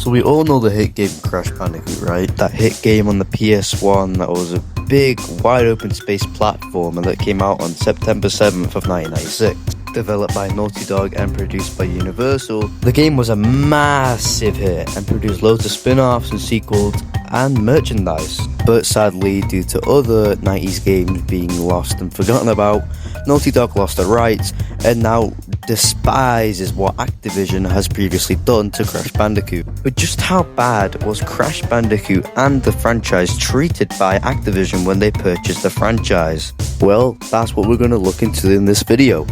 So we all know the hit game Crash Bandicoot, right? That hit game on the PS1 that was a big, wide open space platformer that came out on September 7th of 1996. Developed by Naughty Dog and produced by Universal, the game was a massive hit and produced loads of spin-offs and sequels and merchandise. But sadly, due to other 90s games being lost and forgotten about, Naughty Dog lost the rights and now despises what Activision has previously done to Crash Bandicoot. But just how bad was Crash Bandicoot and the franchise treated by Activision when they purchased the franchise? Well, that's what we're going to look into in this video.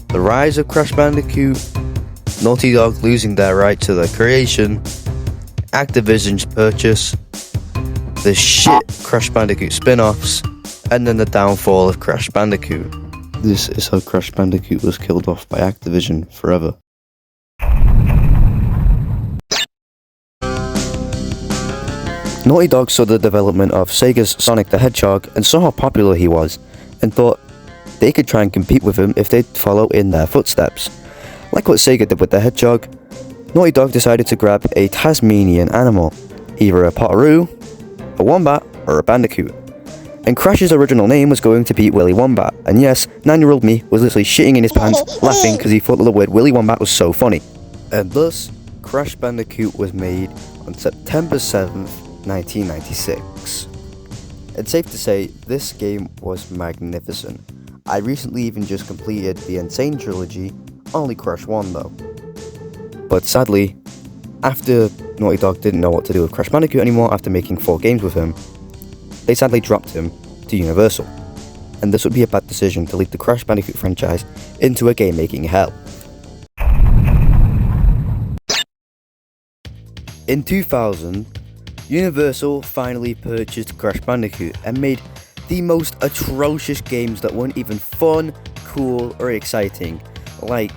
The rise of Crash Bandicoot, Naughty Dog losing their right to their creation, Activision's purchase, the shit Crash Bandicoot spin-offs, and then the downfall of Crash Bandicoot. This is how Crash Bandicoot was killed off by Activision forever. Naughty Dog saw the development of Sega's Sonic the Hedgehog and saw how popular he was, and thought they could try and compete with him if they'd follow in their footsteps. Like what Sega did with the Hedgehog, Naughty Dog decided to grab a Tasmanian animal, either a Potteroo, a Wombat, or a Bandicoot. And Crash's original name was going to be Willy Wombat, and yes, 9-year-old me was literally shitting in his pants laughing because he thought that the word Willy Wombat was so funny. And thus, Crash Bandicoot was made on September 7th, 1996. It's safe to say, this game was magnificent. I recently even just completed the Insane trilogy, only Crash 1 though. But sadly, after Naughty Dog didn't know what to do with Crash Bandicoot anymore after making 4 games with him, they sadly dropped him to Universal, and this would be a bad decision to lead the Crash Bandicoot franchise into a game-making hell. In 2000, Universal finally purchased Crash Bandicoot and made the most atrocious games that weren't even fun, cool, or exciting, like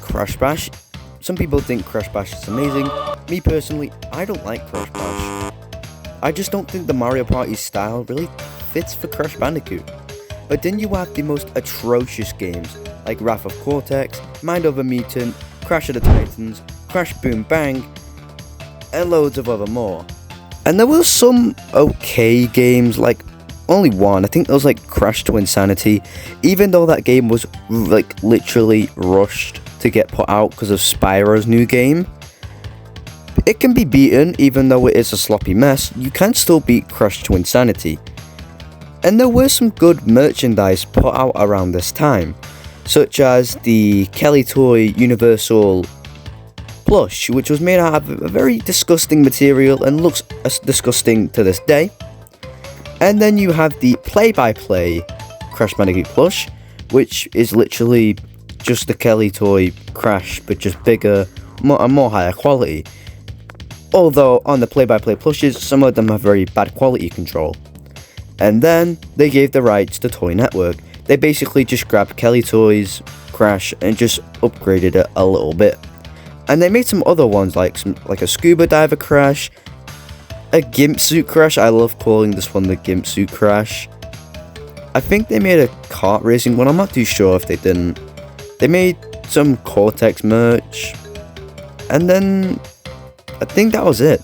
Crash Bash. Some people think Crash Bash is amazing. Me personally, I don't like Crash Bash. I just don't think the Mario Party style really fits for Crash Bandicoot. But then you have the most atrocious games like Wrath of Cortex, Mind of a Mutant, Crash of the Titans, Crash Boom Bang, and loads of other more. And there were some okay games, like only one, I think it was like Crash to Insanity, even though that game was like literally rushed to get put out because of Spyro's new game. It can be beaten, even though it is a sloppy mess. You can still beat Crash to Insanity. And there were some good merchandise put out around this time, such as the Kelly Toy Universal plush, which was made out of a very disgusting material and looks disgusting to this day. And then you have the play-by-play Crash Bandicoot plush, which is literally just the Kelly Toy Crash, but just bigger and more higher quality. Although on the play-by-play plushes, some of them have very bad quality control. And then they gave the rights to Toy Network. They basically just grabbed Kelly Toys Crash and just upgraded it a little bit. And they made some other ones like a scuba diver Crash, a gimp suit Crash. I love calling this one the gimp suit Crash. I think they made a kart racing one. I'm not too sure if they didn't. They made some Cortex merch, and then I think that was it.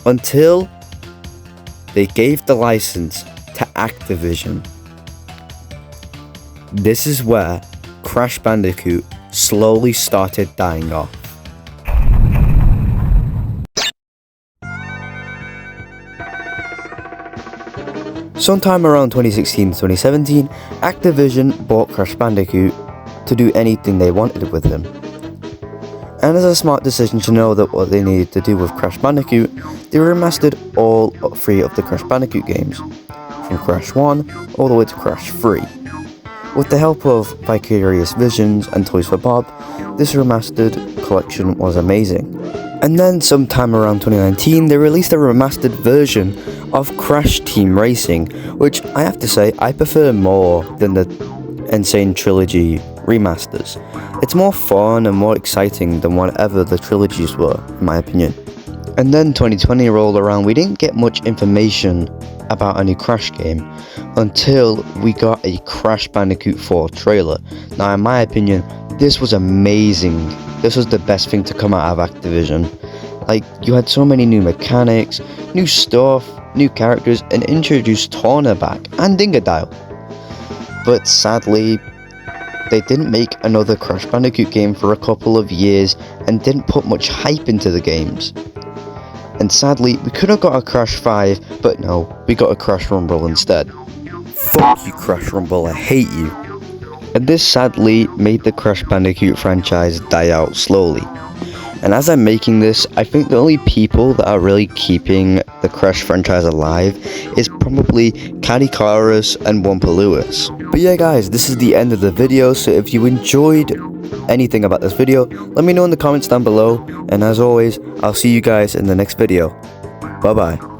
Until they gave the license to Activision. This is where Crash Bandicoot slowly started dying off. Sometime around 2016-2017, Activision bought Crash Bandicoot to do anything they wanted with him. And as a smart decision to know that what they needed to do with Crash Bandicoot, they remastered all 3 of the Crash Bandicoot games, from Crash 1 all the way to Crash 3. With the help of Vicarious Visions and Toys for Bob, this remastered collection was amazing. And then sometime around 2019, they released a remastered version of Crash Team Racing, which I have to say I prefer more than the Insane Trilogy remasters. It's more fun and more exciting than whatever the trilogies were, in my opinion. And then 2020 rolled around. We didn't get much information about a new Crash game until we got a Crash Bandicoot 4 trailer. Now in my opinion, this was amazing. this was the best thing to come out of Activision. Like, you had so many new mechanics, new stuff, new characters, and introduced Torna back and Dingodile. But sadly, they didn't make another Crash Bandicoot game for a couple of years and didn't put much hype into the games. And sadly, we could have got a Crash 5, but no, we got a Crash Rumble instead. Fuck you, Crash Rumble, I hate you. And this sadly made the Crash Bandicoot franchise die out slowly. And as I'm making this, I think the only people that are really keeping the Crash franchise alive is probably Cadicarus and Wumpa Lewis. But yeah guys, this is the end of the video, so if you enjoyed anything about this video, let me know in the comments down below, and as always, I'll see you guys in the next video. Bye bye.